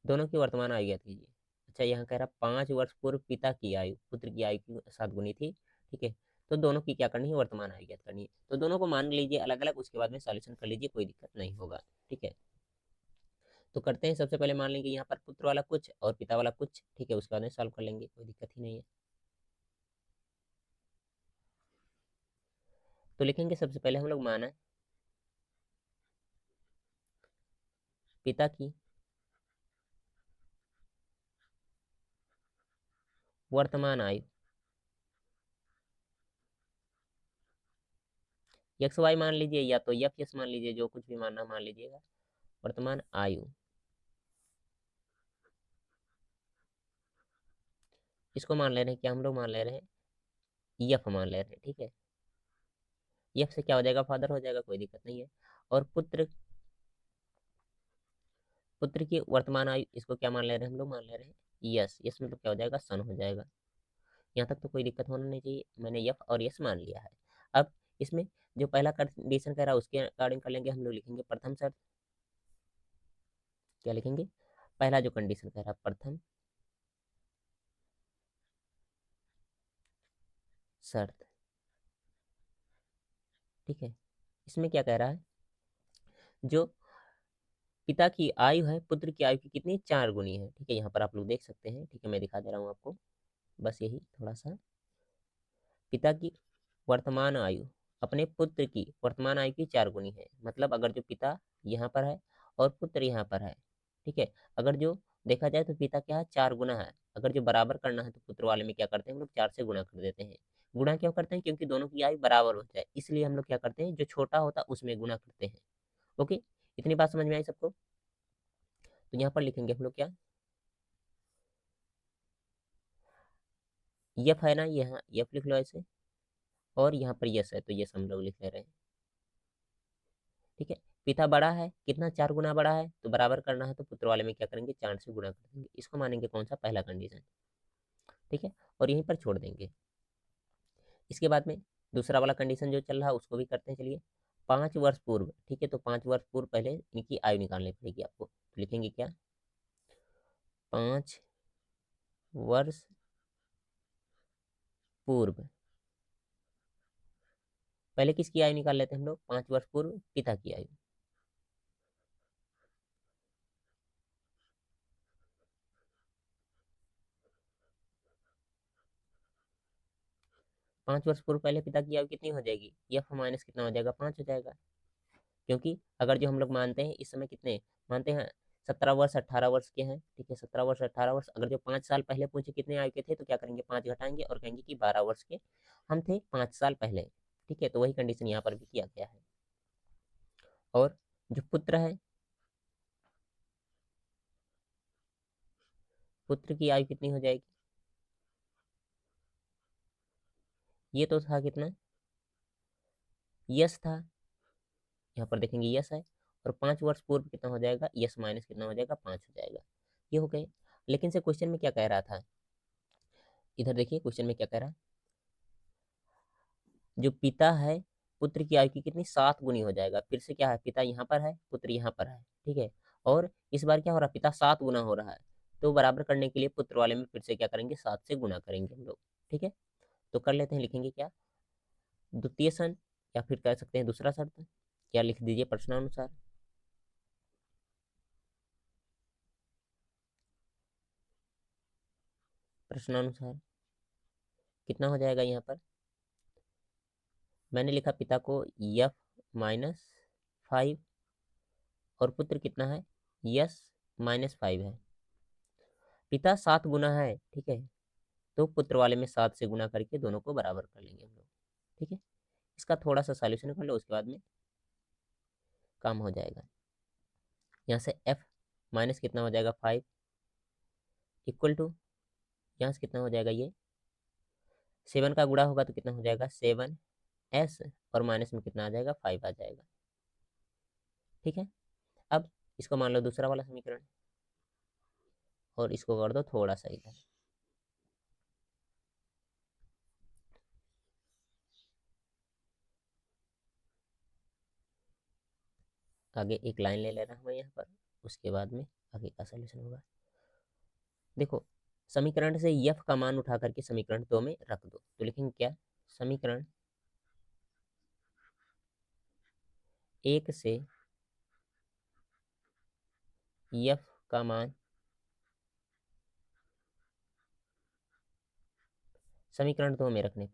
दोनों की वर्तमान आयु ज्ञात कीजिए। अच्छा, यहाँ कह रहा 5 वर्ष पूर्व पिता की आयु पुत्र की आयु की 7 गुनी थी। ठीक है, तो दोनों की क्या करनी है, वर्तमान आयु ज्ञात करनी है। तो दोनों को मान लीजिए अलग अलग, उसके बाद में सॉल्यूशन कर लीजिए, कोई दिक्कत नहीं होगा। ठीक है, तो करते हैं। सबसे पहले मान लेंगे यहाँ पर पुत्र वाला कुछ और पिता वाला कुछ, ठीक है, उसके बाद में सॉल्व कर लेंगे, कोई दिक्कत ही नहीं है। तो लिखेंगे सबसे पहले हम लोग माना पिता की वर्तमान आयु, एक्स वाई मान लीजिए, या तो एफ एस मान लीजिए, जो कुछ भी मानना मान लीजिएगा, वर्तमान आयु। इसको मान ले रहे हैं, क्या हम लोग मान ले रहे हैं, एफ मान ले रहे हैं। ठीक है, एफ से क्या हो जाएगा, फादर हो जाएगा, कोई दिक्कत नहीं है। और पुत्र, पुत्र की वर्तमान आयु, इसको क्या मान ले रहे हैं, हम लोग मान ले रहे हैं यस। यस मतलब क्या हो जाएगा, सन हो जाएगा। यहाँ तक तो कोई दिक्कत होना नहीं चाहिए, मैंने यफ और यस मान लिया है। अब इसमें जो पहला कंडीशन कह रहा है उसके अकॉर्डिंग कर लेंगे, हम लोग लिखेंगे प्रथम शर्त। क्या लिखेंगे, पहला जो कंडीशन कह रहा है, प्रथम शर्त। ठीक है, इसमें क्या कह रहा है, जो पिता की आयु है पुत्र की आयु की कितनी, 4 गुनी है। ठीक है, यहाँ पर आप लोग देख सकते हैं। ठीक है, मैं दिखा दे रहा हूँ आपको, बस यही थोड़ा सा। पिता की वर्तमान आयु अपने पुत्र की वर्तमान आयु की 4 गुनी है। मतलब अगर जो पिता यहाँ पर है और पुत्र यहाँ पर है, ठीक है, अगर जो देखा जाए तो पिता क्या है, 4 गुना है। अगर जो बराबर करना है तो पुत्र वाले में क्या करते हैं हम लोग, 4 से गुणा कर देते हैं। गुणा क्यों करते हैं, क्योंकि दोनों की आयु बराबर हो जाए, इसलिए हम लोग क्या करते हैं, जो छोटा होता है उसमें गुणा करते हैं। ओके, इतनी बात समझ में आई सबको। तो यहाँ पर लिखेंगे हम लोग क्या, यफ है ना, यहाँ यफ लिख लो ऐसे, और यहाँ पर यस है तो यस हम लोग लिख ले रहे हैं। ठीक है, पिता बड़ा है, कितना, 4 गुना बड़ा है, तो बराबर करना है तो पुत्र वाले में क्या करेंगे, 4 से गुणा कर देंगे। इसको मानेंगे कौन सा, पहला कंडीशन। ठीक है, और यहीं पर छोड़ देंगे। इसके बाद में दूसरा वाला कंडीशन जो चल रहा है उसको भी करते हैं, चलिए। 5 वर्ष पूर्व, ठीक है, तो 5 वर्ष पूर्व पहले इनकी आयु निकालनी पड़ेगी आपको, तो लिखेंगे क्या, 5 वर्ष पूर्व, पहले किसकी आयु निकाल लेते हैं हम लोग, 5 वर्ष पूर्व पिता की आयु। 5 वर्ष पूर्व पहले पिता की आयु कितनी हो जाएगी, एफ माइनस कितना हो जाएगा, 5 हो जाएगा। क्योंकि अगर जो हम लोग मानते हैं इस समय कितने मानते हैं, 17 वर्ष 18 वर्ष के हैं, ठीक है, 17 वर्ष 18 वर्ष, अगर जो 5 साल पहले पूछे कितने आयु के थे तो क्या करेंगे, 5 घटाएंगे और कहेंगे कि 12 वर्ष के हम थे 5 साल पहले, ठीक है। तो वही कंडीशन यहाँ पर भी किया गया है। और जो पुत्र है, पुत्र की आयु कितनी हो जाएगी, ये तो था कितना, यस था, यहाँ पर देखेंगे यस है, और 5 वर्ष पूर्व कितना हो जाएगा, यस माइनस कितना हो जाएगा, 5 हो जाएगा। ये हो गए। लेकिन से क्वेश्चन में क्या कह रहा था, इधर देखिए क्वेश्चन में क्या कह रहा है, जो पिता है पुत्र की आयु की कितनी 7 गुनी हो जाएगा। फिर से क्या है, पिता यहाँ पर है, पुत्र यहाँ पर है, ठीक है। और इस बार क्या हो रहा है, पिता 7 गुना हो रहा है, तो बराबर करने के लिए पुत्र वाले में फिर से क्या करेंगे, 7 से गुना करेंगे हम लोग, ठीक है। तो कर लेते हैं, लिखेंगे क्या, द्वितीय सन, या फिर कह सकते हैं दूसरा शर्त, क्या लिख दीजिए प्रश्नानुसार। प्रश्नानुसार कितना हो जाएगा, यहाँ पर मैंने लिखा पिता को एफ माइनस 5 और पुत्र कितना है, यस माइनस 5 है। पिता 7 गुना है, ठीक है, तो पुत्र वाले में 7 से गुना करके दोनों को बराबर कर लेंगे हम लोग, ठीक है। इसका थोड़ा सा सॉल्यूशन कर लो, उसके बाद में काम हो जाएगा। यहाँ से एफ माइनस कितना हो जाएगा, 5 इक्वल टू, यहाँ से कितना हो जाएगा, ये 7 का गुणा होगा तो कितना हो जाएगा, 7s, और माइनस में कितना आ जाएगा, 5 आ जाएगा, ठीक है। अब इसको मान लो दूसरा वाला समीकरण, और इसको कर दो थोड़ा सा इधर, आगे एक लाइन ले ले रहा हूँ मैं यहाँ पर, उसके बाद में आगे का सोल्यूशन होगा। देखो, समीकरण से एफ का मान उठा करके समीकरण 2 में रख दो, तो लिखेंगे क्या, समीकरण 1 से एफ का मान समीकरण 2 में रखने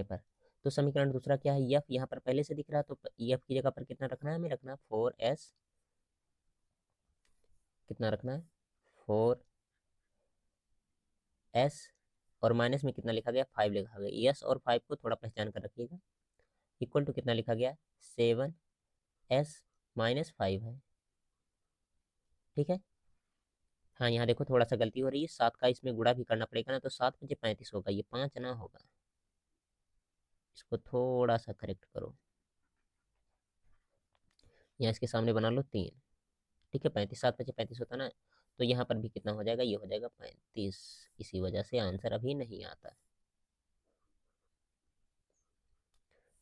पर तो समीकरण दूसरा क्या है, एफ यहाँ पर पहले से दिख रहा है, तो एफ की जगह पर कितना रखना है, हमें रखना 4s, कितना रखना है, 4s, और माइनस में कितना लिखा गया, 5 लिखा गया, यस और 5 को थोड़ा पहचान कर रखिएगा, इक्वल टू कितना लिखा गया, 7s माइनस 5 है, ठीक है। हाँ यहाँ देखो थोड़ा सा गलती हो रही है, 7 का इसमें गुणा भी करना पड़ेगा ना, तो 7×5 = 35 होगा, ये 5 ना होगा, इसको थोड़ा सा करेक्ट करो, यहाँ इसके सामने बना लो 3, ठीक है, 35, 7×5 = 35 होता ना, तो यहाँ पर भी कितना हो जाएगा, ये हो जाएगा 35, इसी वजह से आंसर अभी नहीं आता,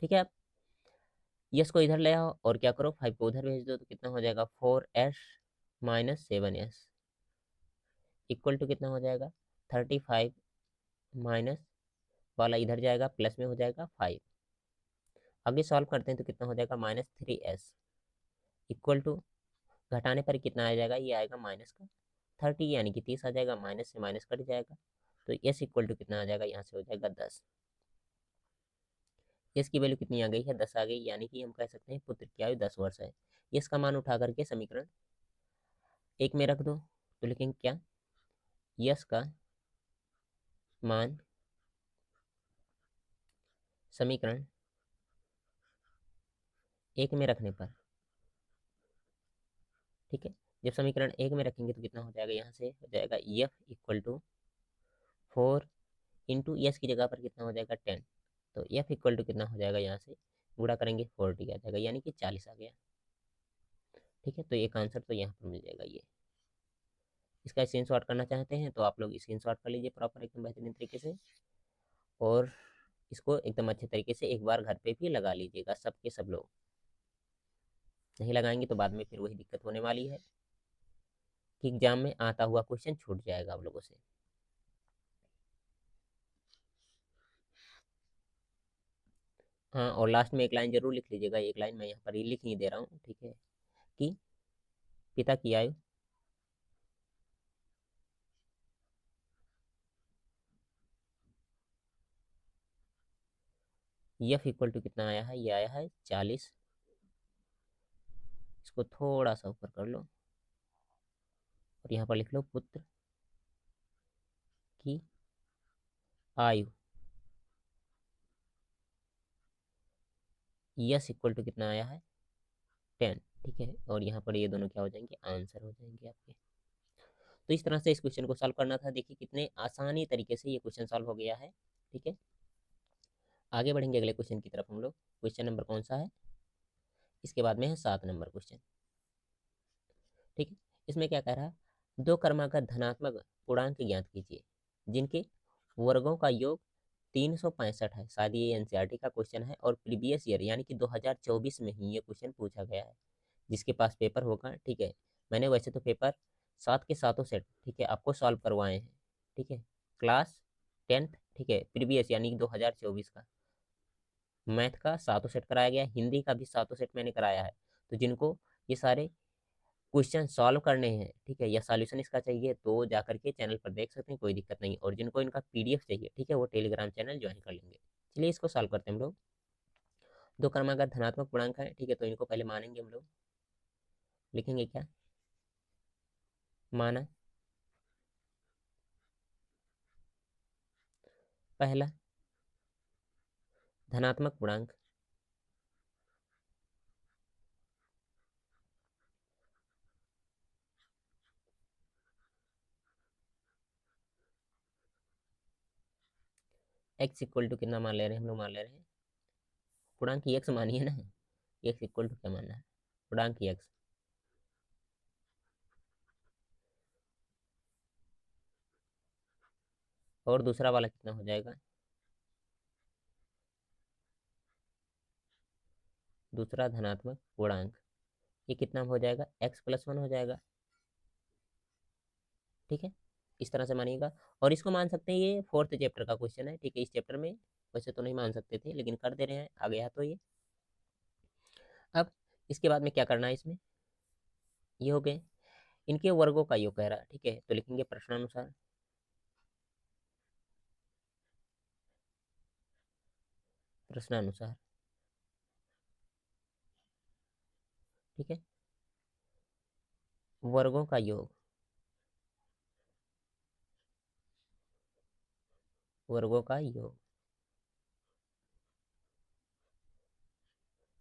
ठीक है। अब यस को इधर ले आओ और क्या करो, 5 को उधर भेज दो, तो कितना हो जाएगा, 4s minus 7s equal to कितना हो जाएगा, 35 माइनस वाला इधर जाएगा, प्लस में हो जाएगा 5, आगे सॉल्व करते हैं तो कितना हो जाएगा, -3s इक्वल टू, घटाने पर कितना आ जाएगा, ये आएगा माइनस का 30, यानी कि 30 आ जाएगा, माइनस से माइनस कट जाएगा, तो एस इक्वल टू कितना आ जाएगा, यहाँ से हो जाएगा 10, एस की वैल्यू कितनी आ गई है, 10 आ गई, यानी कि हम कह सकते हैं पुत्र की आयु 10 वर्ष है। एस का मान उठा करके समीकरण 1 में रख दो, तो लिखेंगे क्या, यस का मान समीकरण 1 में रखने पर, ठीक है, जब समीकरण 1 में रखेंगे तो कितना हो जाएगा, यहाँ से हो जाएगा F equal to 4 into S की जगह पर कितना हो जाएगा 10, तो एफ इक्वल टू कितना हो जाएगा, यहाँ से गुणा करेंगे 40 आ जाएगा, यानी कि 40 आ गया, ठीक है। तो एक आंसर तो यहाँ पर मिल जाएगा ये। इसका स्क्रीनशॉट करना चाहते हैं तो आप लोग स्क्रीनशॉट कर लीजिए प्रॉपर एकदम बेहतरीन तरीके से, और इसको एकदम अच्छे तरीके से एक बार घर पे भी लगा लीजिएगा, सबके सब लोग, नहीं लगाएंगे तो बाद में फिर वही दिक्कत होने वाली है कि एग्जाम में आता हुआ क्वेश्चन छूट जाएगा आप लोगों से। हाँ, और लास्ट में एक लाइन जरूर लिख लीजिएगा, एक लाइन मैं यहाँ पर ही लिख नहीं दे रहा हूँ, ठीक है, कि पिता की आयु एफ इक्वल टू कितना आया है, ये आया है 40। इसको थोड़ा सा ऊपर कर लो और यहाँ पर लिख लो पुत्र की आयु। यस इक्वल टू कितना आया है 10। ठीक है, और यहाँ पर ये दोनों क्या हो जाएंगे, आंसर हो जाएंगे आपके। तो इस तरह से इस क्वेश्चन को सॉल्व करना था। देखिए कितने आसानी तरीके से ये क्वेश्चन सॉल्व हो गया है। ठीक है, आगे बढ़ेंगे अगले क्वेश्चन की तरफ हम लोग। क्वेश्चन नंबर कौन सा है, इसके बाद में है 7 नंबर क्वेश्चन। ठीक है, इसमें क्या कह रहा है, दो क्रमागत धनात्मक पूर्णांक ज्ञात कीजिए जिनके वर्गों का योग 365 है। शायद ये एनसीईआरटी का क्वेश्चन है और प्रीवियस ईयर यानी कि 2024 में ही ये क्वेश्चन पूछा गया है। जिसके पास पेपर होगा, ठीक है, मैंने वैसे तो पेपर 7 के सातों सेट, ठीक है, आपको सॉल्व करवाए हैं। ठीक है, क्लास 10th, ठीक है, प्रीवियस यानी कि 2024 का मैथ का सातों सेट कराया गया, हिंदी का भी सातों सेट मैंने कराया है। तो जिनको ये सारे क्वेश्चन सॉल्व करने हैं, ठीक है, या सॉल्यूशन इसका चाहिए, तो जाकर के चैनल पर देख सकते हैं, कोई दिक्कत नहीं। और जिनको इनका पीडीएफ चाहिए, ठीक है, वो टेलीग्राम चैनल ज्वाइन कर लेंगे। चलिए इसको सॉल्व करते हैं हम लोग। दो क्रमागत धनात्मक पूर्णांक है, ठीक है, तो इनको पहले मानेंगे हम लोग। लिखेंगे क्या, माना पहला धनात्मक पूर्णांक x इक्वल टू कितना मान ले रहे हैं हम लोग, मान ले रहे हैं पूर्णांक की x मानिए ना। x इक्वल टू क्या मानना है, पूर्णांक की x। और दूसरा वाला कितना हो जाएगा, दूसरा धनात्मक पूर्णांक, ये कितना हो जाएगा, x+1 हो जाएगा। ठीक है, इस तरह से मानिएगा। और इसको मान सकते हैं, ये 4th चैप्टर का क्वेश्चन है। ठीक है, इस चैप्टर में वैसे तो नहीं मान सकते थे, लेकिन कर दे रहे हैं, आ गया तो ये। अब इसके बाद में क्या करना है, इसमें ये हो गए, इनके वर्गों का योग कह रहा है। ठीक है, तो लिखेंगे प्रश्नानुसार, प्रश्नानुसार। ठीक है, वर्गों का योग, वर्गों का योग,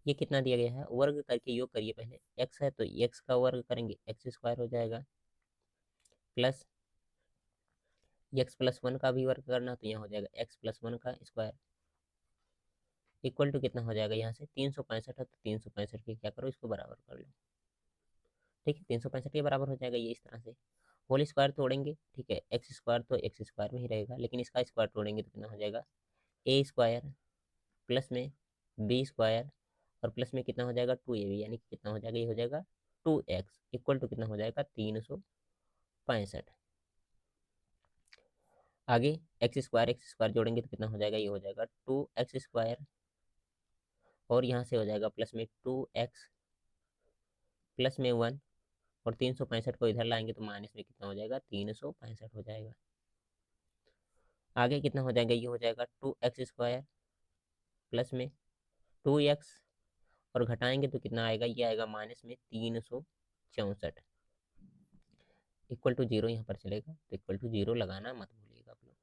ये कितना दिया गया है, वर्ग करके योग करिए। पहले x है तो x का वर्ग करेंगे, x² हो जाएगा, प्लस x+1 का भी वर्ग करना, तो यहाँ हो जाएगा x+1 का स्क्वायर, इक्वल टू कितना हो जाएगा, यहाँ से 365 है तो 365 के क्या करो, इसको बराबर कर लो। ठीक है, 365 के बराबर हो जाएगा ये, इस तरह से। होल स्क्वायर तोड़ेंगे, ठीक है, x² तो x² में ही रहेगा, लेकिन इसका स्क्वायर तोड़ेंगे तो कितना हो जाएगा, a² प्लस में b² और प्लस में कितना हो जाएगा 2ab, यानी कि कितना हो जाएगा, ये हो जाएगा 2x इक्वल टू कितना हो जाएगा 365। आगे x² जोड़ेंगे तो कितना हो जाएगा, ये हो जाएगा 2x² और यहाँ से हो जाएगा प्लस में 2x प्लस में 1 और 365 को इधर लाएंगे तो माइनस में कितना हो जाएगा, 365 हो जाएगा। आगे कितना हो जाएगा, ये हो जाएगा 2x² प्लस में 2x और घटाएंगे तो कितना आएगा, ये आएगा माइनस में 364 इक्वल टू 0 यहाँ पर चलेगा, तो इक्वल टू 0 लगाना मत भूलिएगा आप लोग।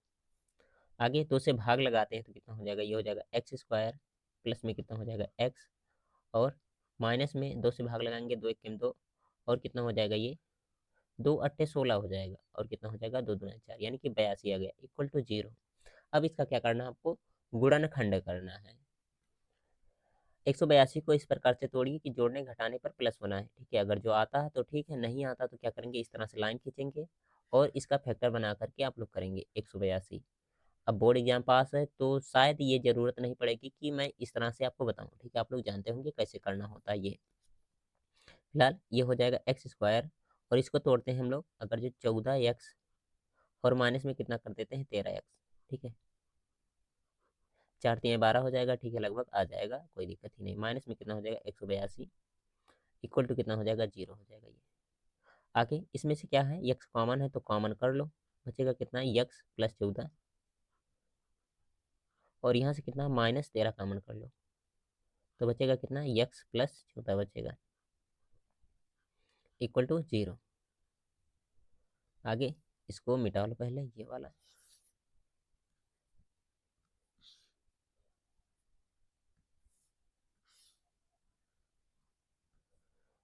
आगे 2 से भाग लगाते हैं तो कितना हो जाएगा, ये हो जाएगा x² प्लस में कितना हो जाएगा x और माइनस में 2 से भाग लगाएंगे, 2 1 2 और कितना हो जाएगा, ये 2 8 16 हो जाएगा और कितना हो जाएगा 2 दूना 4 यानी कि 82 आ गया इक्वल टू 0। अब इसका क्या करना है, आपको गुणनखंड करना है। 182 को इस प्रकार से तोड़िए कि जोड़ने घटाने पर प्लस होना है। ठीक है, अगर जो आता है तो ठीक है, नहीं आता तो क्या करेंगे, इस तरह से लाइन खींचेंगे और इसका फैक्टर बना करके आप लोग करेंगे 182। अब बोर्ड एग्जाम पास है तो शायद ये जरूरत नहीं पड़ेगी कि मैं इस तरह से आपको बताऊं। ठीक है, आप लोग जानते होंगे कैसे करना होता है ये। फिलहाल ये हो जाएगा x² और इसको तोड़ते हैं हम लोग, अगर जो 14x और माइनस में कितना कर देते हैं 13x। ठीक है, 4 3 12 हो जाएगा। ठीक है, लगभग आ जाएगा, कोई दिक्कत ही नहीं। माइनस में कितना हो जाएगा 182 इक्वल टू कितना हो जाएगा 0 हो जाएगा ये। आगे इसमें से क्या है, x कॉमन है तो कॉमन कर लो, बचेगा कितना x + 14 और यहाँ से कितना -13 कॉमन कर लो तो बचेगा कितना, x प्लस 14 बचेगा इक्वल टू 0। आगे इसको मिटा लो पहले ये वाला,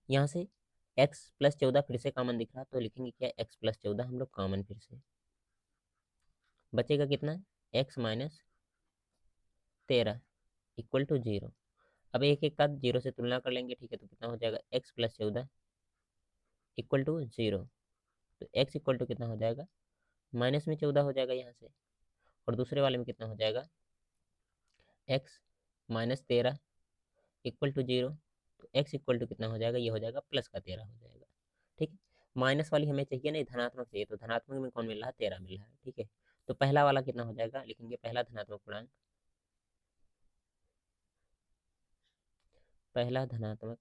यहाँ से x प्लस 14 फिर से कॉमन दिख रहा तो लिखेंगे क्या, x प्लस 14 हम लोग कॉमन फिर से, बचेगा कितना, x माइनस 13 इक्वल टू 0। अब एक एक का 0 से तुलना कर लेंगे, ठीक है, तो कितना हो जाएगा, x प्लस 14 इक्वल टू 0। तो x इक्वल टू कितना हो जाएगा, माइनस में 14 हो जाएगा यहाँ से, और दूसरे वाले में कितना हो जाएगा, x माइनस 13 इक्वल टू 0। तो x इक्वल टू कितना हो जाएगा, ये हो जाएगा प्लस का 13 हो जाएगा, ठीक है। माइनस वाली हमें चाहिए नहीं, धनात्मक चाहिए, तो धनात्मक में कौन मिल रहा है, 13 मिल रहा है, ठीक है। तो पहला वाला कितना हो जाएगा, लिखेंगे पहला धनात्मक पूर्णांक, पहला धनात्मक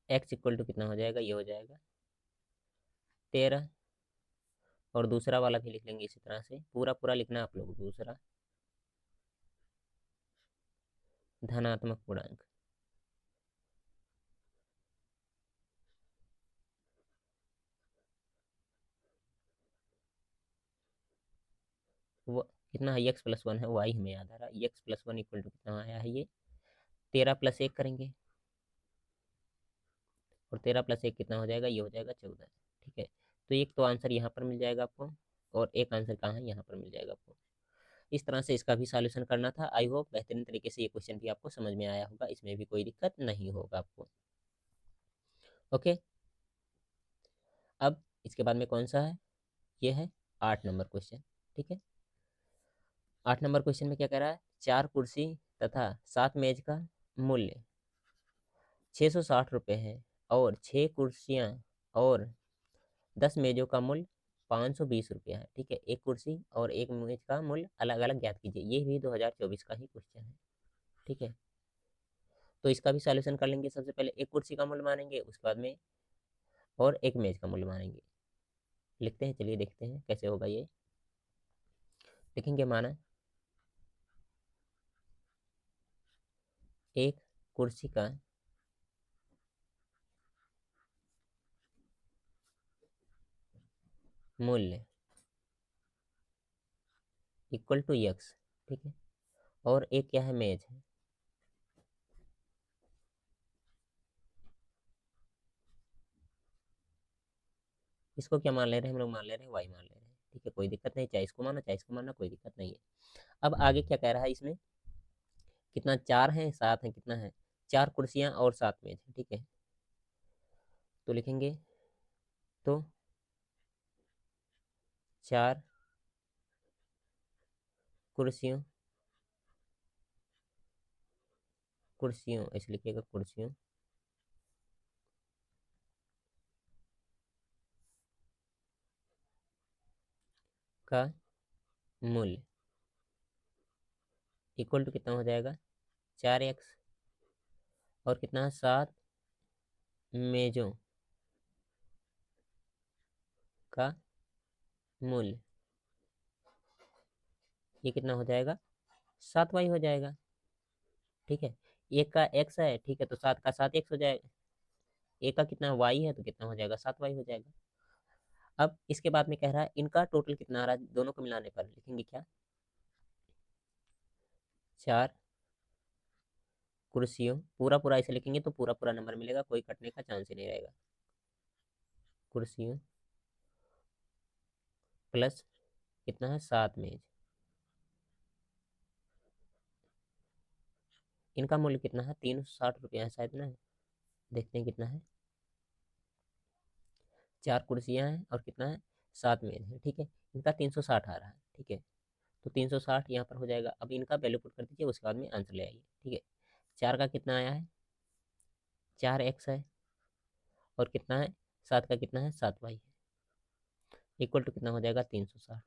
x इक्वल टू कितना हो जाएगा, ये हो जाएगा 13। और दूसरा वाला भी लिख लेंगे इसी तरह से, पूरा पूरा लिखना आप लोग, दूसरा धनात्मक पूर्णांक, वो कितना है, एक्स प्लस 1 है, वाई हमें याद आ रहा है, एक्स प्लस 1 इक्वल टू कितना आया है, ये 13 प्लस 1 करेंगे, और 13 प्लस 1 कितना हो जाएगा, ये हो जाएगा 14, ठीक है। तो एक तो आंसर यहाँ पर मिल जाएगा आपको, और एक आंसर कहाँ है, यहाँ पर मिल जाएगा आपको। इस तरह से इसका भी सॉल्यूशन करना था। आई होप बेहतरीन तरीके से ये क्वेश्चन भी आपको समझ में आया होगा, इसमें भी कोई दिक्कत नहीं होगा आपको। ओके, अब इसके बाद में कौन सा है, ये है 8 नंबर क्वेश्चन, ठीक है। 8 नंबर क्वेश्चन में क्या कह रहा है, 4 कुर्सी तथा 7 मेज का मूल्य 660 रुपये है, और 6 कुर्सियाँ और 10 मेजों का मूल्य 520 रुपया है, ठीक है। एक कुर्सी और एक मेज का मूल्य अलग अलग ज्ञात कीजिए, ये भी 2024 का ही क्वेश्चन है, ठीक है। तो इसका भी सॉल्यूशन कर लेंगे। सबसे पहले एक कुर्सी का मूल्य मानेंगे, उसके बाद में और एक मेज का मूल्य मानेंगे। लिखते हैं, चलिए देखते हैं कैसे होगा ये। लिखेंगे माना एक कुर्सी का मूल्य इक्वल टू x, ठीक है, और एक क्या है, मेज है, इसको क्या मान ले रहे हैं हम लोग, मान ले रहे हैं y मान ले रहे हैं, ठीक है, कोई दिक्कत नहीं, चाहे इसको मानो चाहे इसको मानना, कोई दिक्कत नहीं है। अब आगे क्या कह रहा है इसमें, कितना, 4 है 7 है, कितना है, 4 कुर्सियां और 7 मेज है, ठीक है। तो लिखेंगे, तो 4 कुर्सियों, कुर्सियों ऐसे लिखिएगा, कुर्सियों का मूल्य इक्वल टू कितना हो जाएगा, 4x, और कितना है, 7 मेजों का मूल्य, ये कितना हो जाएगा, 7y हो जाएगा, ठीक है। एक का x है, ठीक है, तो 7 का 7x हो जाएगा, एक का कितना y है, तो कितना हो जाएगा, 7y हो जाएगा। अब इसके बाद में कह रहा है इनका टोटल कितना आ रहा है, दोनों को मिलाने पर लिखेंगे क्या, 4 कुर्सियों, पूरा पूरा ऐसे लिखेंगे तो पूरा पूरा नंबर मिलेगा, कोई कटने का चांस ही नहीं रहेगा, कुर्सियों प्लस कितना है, 7 मेज, इनका मूल्य कितना है, 360 रुपया है शायद ना, देखते हैं कितना है, 4 कुर्सियां हैं और कितना है, 7 मेज है, ठीक है, इनका 360 आ रहा है, ठीक है। तो 360 यहाँ पर हो जाएगा। अब इनका वैल्यू पुट कर दीजिए, उसके बाद में आंसर ले आइए, ठीक है। 4 का कितना आया है, 4x है, और कितना है, 7 का कितना है, 7y है, इक्वल टू कितना हो जाएगा, 360।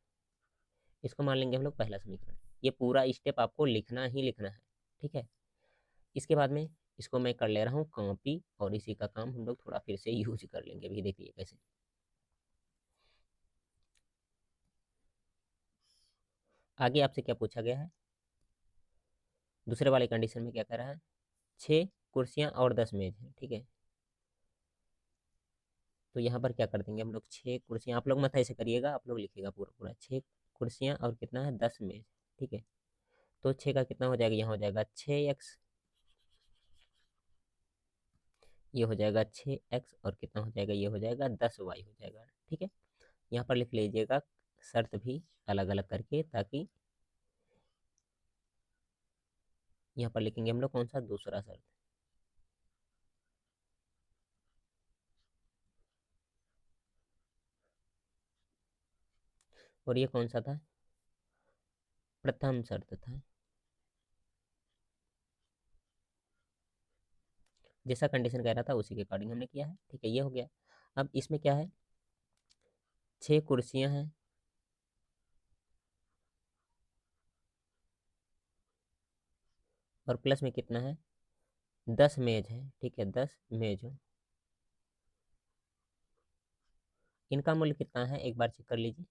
इसको मान लेंगे हम लोग पहला समीकरण। ये पूरा स्टेप आपको लिखना ही लिखना है, ठीक है। इसके बाद में इसको मैं कर ले रहा हूँ कॉपी और इसी का काम हम लोग थोड़ा फिर से यूज कर लेंगे। अभी देखिए कैसे। आगे आपसे क्या पूछा गया है, दूसरे वाले कंडीशन में क्या कह रहा है, 6 कुर्सियां और 10 मेज है, ठीक है। तो यहाँ पर क्या कर देंगे हम लोग, 6 कुर्सियां, आप लोग मत ऐसे करिएगा, आप लोग लिखिएगा पूरा पूरा, 6 कुर्सियां और कितना है 10 मेज, ठीक है। तो 6 का कितना हो जाएगा, यहाँ हो जाएगा 6x, ये हो जाएगा 6x और कितना हो जाएगा, ये हो जाएगा 10y हो जाएगा, ठीक है। यहाँ पर लिख लीजिएगा शर्त भी अलग अलग करके, ताकि यहाँ पर लिखेंगे हम लोग कौन सा, दूसरा शर्त। और ये कौन सा था, प्रथम शर्त था। जैसा कंडीशन कह रहा था उसी के अकॉर्डिंग हमने किया है, ठीक है, ये हो गया। अब इसमें क्या है, 6 कुर्सियां हैं और प्लस में कितना है, 10 मेज है, ठीक है, 10 मेज हो। इनका मूल्य कितना है, एक बार चेक कर लीजिए,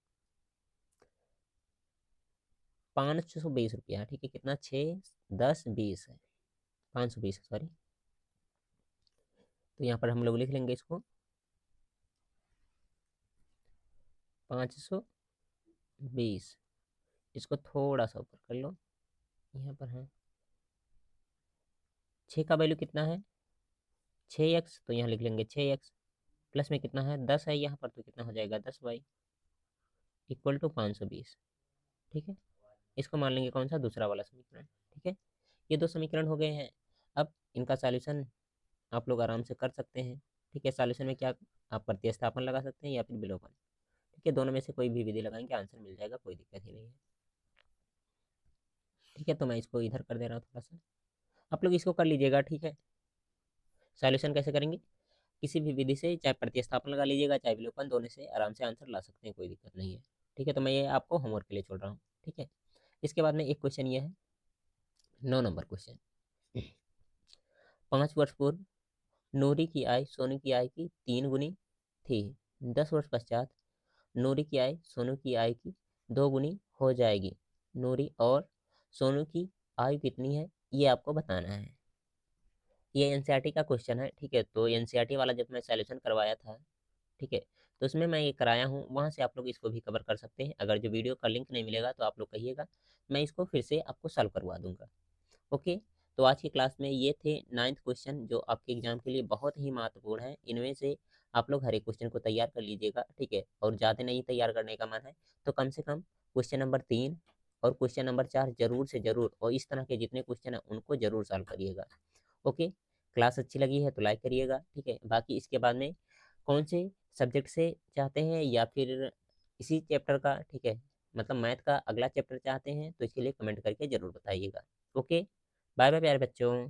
520 रुपया, ठीक है। कितना, 6 10 20 है, 520 सॉरी। तो यहाँ पर हम लोग लिख लेंगे इसको 520, इसको थोड़ा सा ऊपर कर लो, यहाँ पर है 6 का वैल्यू कितना है, 6x, तो यहाँ लिख लेंगे 6x, प्लस में कितना है 10 है यहाँ पर, तो कितना हो जाएगा 10y इक्वल टू 520, ठीक है। इसको मान लेंगे कौन सा, दूसरा वाला समीकरण, ठीक है। ये दो समीकरण हो गए हैं। अब इनका सॉल्यूशन आप लोग आराम से कर सकते हैं, ठीक है। सॉल्यूशन में क्या, आप प्रतिस्थापन लगा सकते हैं या फिर विलोपन, ठीक है। दोनों में से कोई भी विधि लगाएंगे आंसर मिल जाएगा, कोई दिक्कत ही नहीं है, ठीक है। तो मैं इसको इधर कर दे रहा हूँ थोड़ा सा, आप लोग इसको कर लीजिएगा, ठीक है। सॉल्यूशन कैसे करेंगे, किसी भी विधि से, चाहे प्रतिस्थापन लगा लीजिएगा चाहे विलोपन, दोनों से आराम से आंसर ला सकते हैं, कोई दिक्कत नहीं है, ठीक है। तो मैं ये आपको होमवर्क के लिए छोड़ रहा हूँ, ठीक है। इसके बाद में एक क्वेश्चन ये है, 9 नंबर क्वेश्चन। 5 वर्ष पूर्व नूरी की आय सोनू की आय की 3 गुनी थी। 10 वर्ष पश्चात नूरी की आय सोनू की आय की 2 गुनी हो जाएगी। नूरी और सोनू की आयु कितनी है, ये आपको बताना है। ये एनसीईआरटी का क्वेश्चन है, ठीक है। तो एनसीईआरटी वाला जब मैं सॉल्यूशन करवाया था, ठीक है, तो उसमें मैं ये कराया हूँ, वहाँ से आप लोग इसको भी कवर कर सकते हैं। अगर जो वीडियो का लिंक नहीं मिलेगा तो आप लोग कहिएगा, मैं इसको फिर से आपको सॉल्व करवा दूंगा, ओके। तो आज की क्लास में ये थे 9th क्वेश्चन, जो आपके एग्जाम के लिए बहुत ही महत्वपूर्ण है। इनमें से आप लोग हर एक क्वेश्चन को तैयार कर लीजिएगा, ठीक है। और ज़्यादा नहीं तैयार करने का मन है तो कम से कम क्वेश्चन नंबर 3 और क्वेश्चन नंबर 4 जरूर से जरूर, और इस तरह के जितने क्वेश्चन हैं उनको जरूर सॉल्व करिएगा, ओके। क्लास अच्छी लगी है तो लाइक करिएगा, ठीक है। बाकी इसके बाद में कौन से सब्जेक्ट से चाहते हैं या फिर इसी चैप्टर का, ठीक है, मतलब मैथ का अगला चैप्टर चाहते हैं, तो इसके लिए कमेंट करके जरूर बताइएगा, ओके। बाय बाय प्यारे बच्चों।